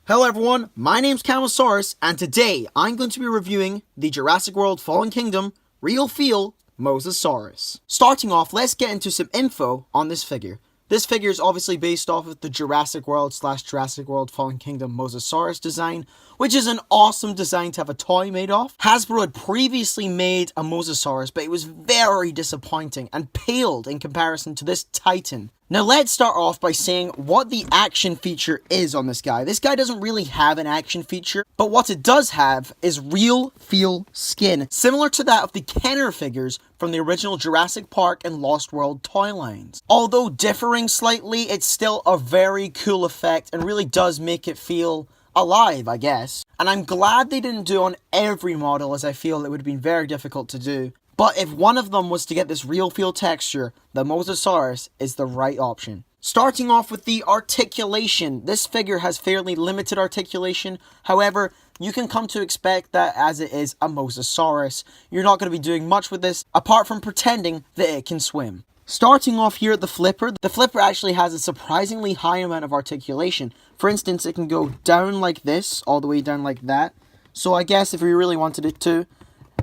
Hello everyone, my name's Camosaurus, and today I'm going to be reviewing the Jurassic World Fallen Kingdom Real Feel Mosasaurus. Starting off, let's get into some info on this figure. This figure is obviously based off of the Jurassic World / Jurassic World Fallen Kingdom Mosasaurus design, which is an awesome design to have a toy made of. Hasbro had previously made a Mosasaurus, but it was very disappointing and paled in comparison to this titan. Now let's start off by saying what the action feature is on this guy. This guy doesn't really have an action feature, but what it does have is real feel skin, similar to that of the Kenner figures from the original Jurassic Park and Lost World toy lines. Although differing slightly, it's still a very cool effect and really does make it feel alive, I guess. And I'm glad they didn't do on every model, as I feel it would have been very difficult to do. But if one of them was to get this real feel texture, the Mosasaurus is the right option. Starting off with the articulation, this figure has fairly limited articulation. However, you can come to expect that as it is a Mosasaurus. You're not going to be doing much with this, apart from pretending that it can swim. Starting off here at the flipper actually has a surprisingly high amount of articulation. For instance, it can go down like this, all the way down like that. So I guess if you really wanted it to,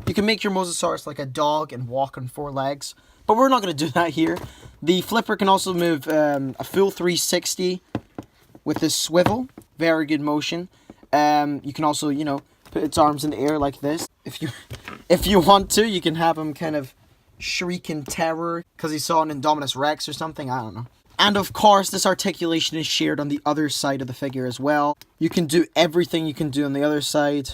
you can make your Mosasaurus like a dog and walk on 4 legs. But we're not going to do that here. The flipper can also move a full 360 with this swivel. Very good motion. You can also, put its arms in the air like this. If you want to, you can have him kind of shriek in terror because he saw an Indominus Rex or something. I don't know. And of course, this articulation is shared on the other side of the figure as well. You can do everything you can do on the other side.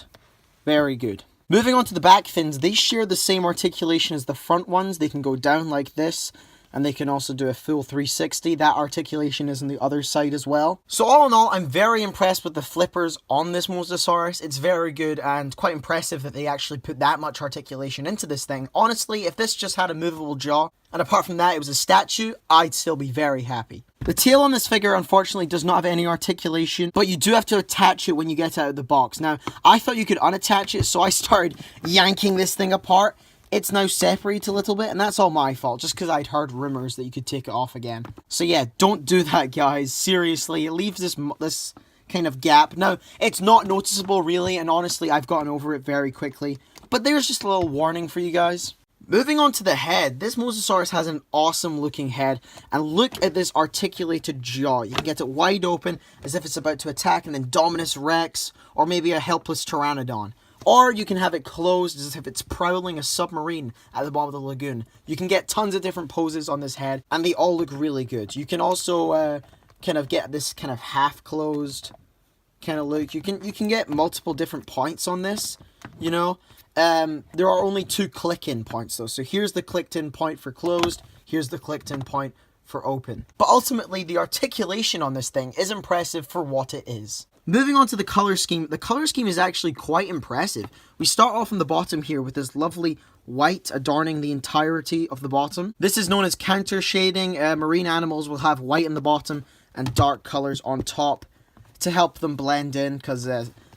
Very good. Moving on to the back fins, they share the same articulation as the front ones. They can go down like this, and they can also do a full 360. That articulation is on the other side as well. So all in all, I'm very impressed with the flippers on this Mosasaurus. It's very good and quite impressive that they actually put that much articulation into this thing. Honestly, if this just had a movable jaw, and apart from that it was a statue, I'd still be very happy. The tail on this figure unfortunately does not have any articulation, but you do have to attach it when you get out of the box. Now, I thought you could unattach it, so I started yanking this thing apart. It's now separated a little bit, and that's all my fault, just because I'd heard rumors that you could take it off again. So yeah, don't do that, guys. Seriously, it leaves this kind of gap. Now, it's not noticeable, really, and honestly, I've gotten over it very quickly. But there's just a little warning for you guys. Moving on to the head, this Mosasaurus has an awesome looking head, and look at this articulated jaw. You can get it wide open as if it's about to attack an Indominus Rex, or maybe a helpless Pteranodon. Or you can have it closed as if it's prowling a submarine at the bottom of the lagoon. You can get tons of different poses on this head, and they all look really good. You can also kind of get this kind of half-closed kind of look. You can get multiple different points on this, there are only 2 click-in points though. So here's the clicked-in point for closed, here's the clicked-in point for open. But ultimately, the articulation on this thing is impressive for what it is. Moving on to the color scheme, the color scheme is actually quite impressive. We start off on the bottom here with this lovely white adorning the entirety of the bottom. This is known as counter shading. Marine animals will have white on the bottom and dark colors on top to help them blend in, because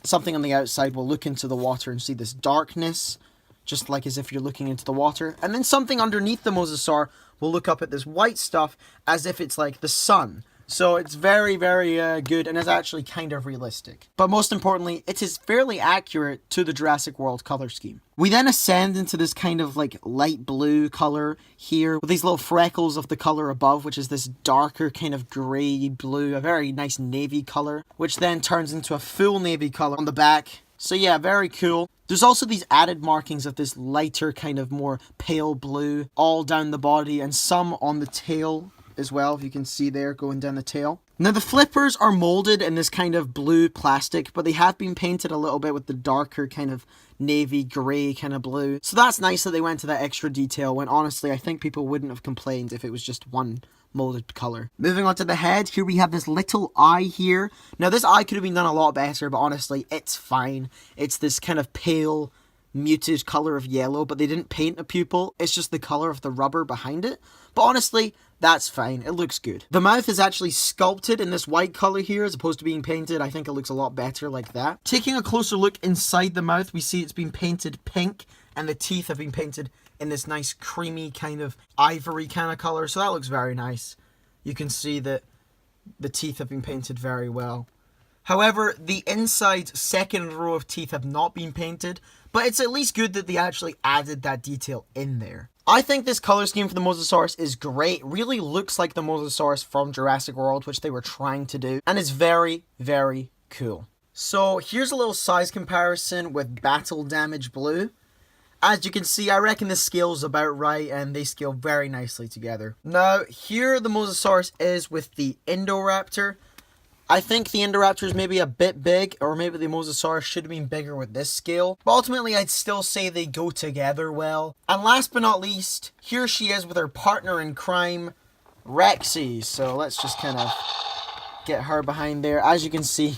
something on the outside will look into the water and see this darkness, just like as if you're looking into the water. And then something underneath the Mosasaur will look up at this white stuff as if it's like the sun. So it's very, very good, and is actually kind of realistic. But most importantly, it is fairly accurate to the Jurassic World color scheme. We then ascend into this kind of like light blue color here, with these little freckles of the color above, which is this darker kind of grey blue, a very nice navy color, which then turns into a full navy color on the back. So yeah, very cool. There's also these added markings of this lighter kind of more pale blue all down the body, and some on the tail as well, if you can see there going down the tail. Now the flippers are molded in this kind of blue plastic, but they have been painted a little bit with the darker kind of navy grey kind of blue. So that's nice that they went to that extra detail, when honestly I think people wouldn't have complained if it was just one molded color. Moving on to the head, here we have this little eye here. Now this eye could have been done a lot better, but honestly it's fine. It's this kind of pale muted color of yellow, but they didn't paint a pupil. It's just the color of the rubber behind it. But honestly, that's fine. It looks good. The mouth is actually sculpted in this white color here as opposed to being painted. I think it looks a lot better like that. Taking a closer look inside the mouth, we see it's been painted pink, and the teeth have been painted in this nice creamy kind of ivory kind of color. So that looks very nice. You can see that the teeth have been painted very well. However, the inside second row of teeth have not been painted, but it's at least good that they actually added that detail in there. I think this color scheme for the Mosasaurus is great. It really looks like the Mosasaurus from Jurassic World, which they were trying to do, and is very, very cool. So here's a little size comparison with Battle Damage Blue. As you can see, I reckon the scale's about right, and they scale very nicely together. Now, here the Mosasaurus is with the Indoraptor. I think the Indoraptor is maybe a bit big, or maybe the Mosasaurus should have been bigger with this scale. But ultimately, I'd still say they go together well. And last but not least, here she is with her partner in crime, Rexy. So let's just kind of get her behind there. As you can see,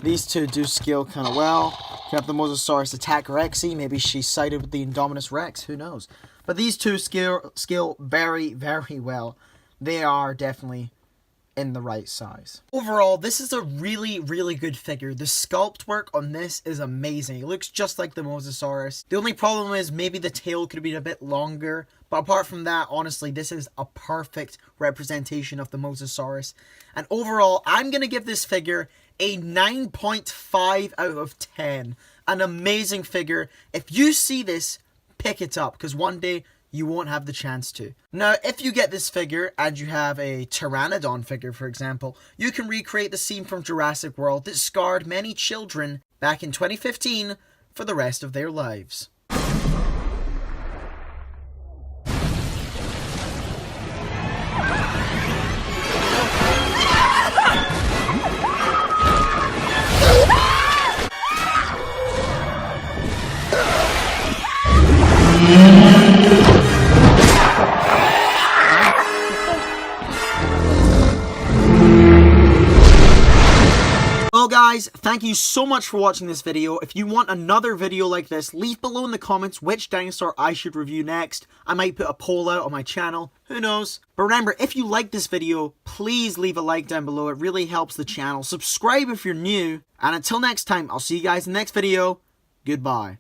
these two do scale kind of well. You have the Mosasaurus attack Rexy. Maybe she sided with the Indominus Rex. Who knows? But these two scale very, very well. They are definitely in the right size. Overall, this is a really, really good figure. The sculpt work on this is amazing. It looks just like the Mosasaurus. The only problem is maybe the tail could have been a bit longer. But apart from that, honestly, this is a perfect representation of the Mosasaurus. And overall, I'm going to give this figure a 9.5 out of 10. An amazing figure. If you see this, pick it up, because one day you won't have the chance to. Now, if you get this figure and you have a Pteranodon figure, for example, you can recreate the scene from Jurassic World that scarred many children back in 2015 for the rest of their lives. Well guys, thank you so much for watching this video. If you want another video like this, leave below in the comments which dinosaur I should review next. I might put a poll out on my channel, who knows. But remember, if you like this video, please leave a like down below. It really helps the channel. Subscribe if you're new. And until next time, I'll see you guys in the next video. Goodbye.